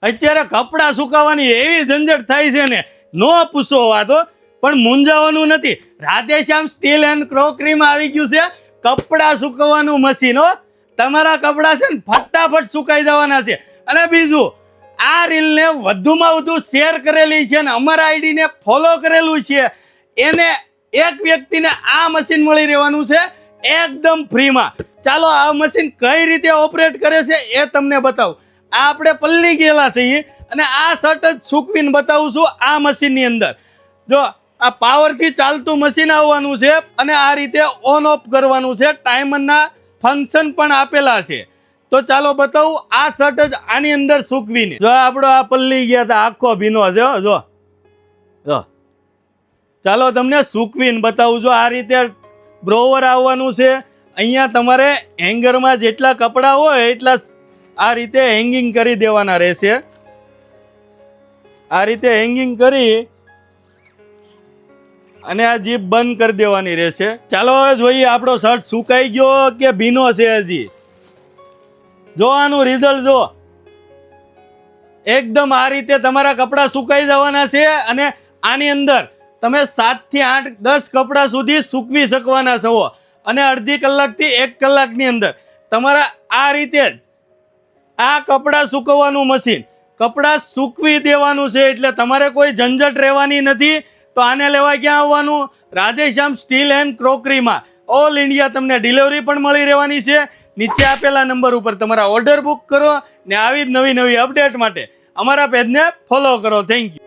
અત્યારે કપડાં સુકાવાની એવી ઝંઝટ થાય છે ને, નો પૂછો વાતો. પણ મૂંઝાવાનું નથી. રાધેશ્યામ સ્ટીલ એન્ડ ક્રોકરીમાં આવી ગયું છે કપડાં સુકવવાનું મશીન. હો, તમારા કપડાં છે ને ફટાફટ સુકાઈ જવાના છે. અને બીજું, આ રીલને વધુમાં વધુ શેર કરેલી છે ને અમારા આઈડીને ફોલો કરેલું છે એને એક વ્યક્તિને આ મશીન મળી રહેવાનું છે એકદમ ફ્રીમાં. ચાલો આ મશીન કઈ રીતે ઓપરેટ કરે છે એ તમને બતાવું. આ આપણે પલ્લી ગયેલા છીએ અને આ શર્ટ જ સૂકવીને બતાવું છું આ મશીનની અંદર. જો આ પાવરથી ચાલતું મશીન આવવાનું છે અને આ રીતે ઓન ઓફ કરવાનું છે. ટાઈમરના ફંક્શન પણ આપેલા છે. તો ચાલો બતાવું આ શર્ટ જ આની અંદર સૂકવીને. જો આપણો આ પલ્લી ગયા હતા આખો ભીનો છે. જો જો ચાલો તમને સૂકવીને બતાવું. જો આ રીતે બ્રોવર આવવાનું છે. અહીંયા તમારે હેંગરમાં જેટલા કપડાં હોય એટલા આ રીતે હેંગિંગ કરી દેવાના રહેશે. આ રીતે હેંગિંગ કરી અને આ જીપ બંધ કરી દેવાની રહેશે. ચાલો હવે જોઈએ આપણો શર્ટ સુકાઈ ગયો કે ભીનો છે હજી. જો આનું રિઝલ્ટ જો એકદમ આ રીતે તમારા કપડાં સુકાઈ જવાના છે. અને આની અંદર તમે 7 થી 8 10 કપડાં સુધી સૂકવી શકવાના છો. અને અડધી કલાકથી 1 કલાકની અંદર તમારા આ રીતે આ કપડાં સૂકવવાનું મશીન કપડાં સૂકવી દેવાનું છે. એટલે તમારે કોઈ ઝંઝટ રહેવાની નથી. તો આને લેવા ક્યાં આવવાનું? રાધેશ્યામ સ્ટીલ એન્ડ ક્રોકરીમાં. ઓલ ઇન્ડિયા તમને ડિલિવરી પણ મળી રહેવાની છે. નીચે આપેલા નંબર ઉપર તમારા ઓર્ડર બુક કરો ને આવી જ નવી નવી અપડેટ માટે અમારા પેજને ફોલો કરો. Thank you.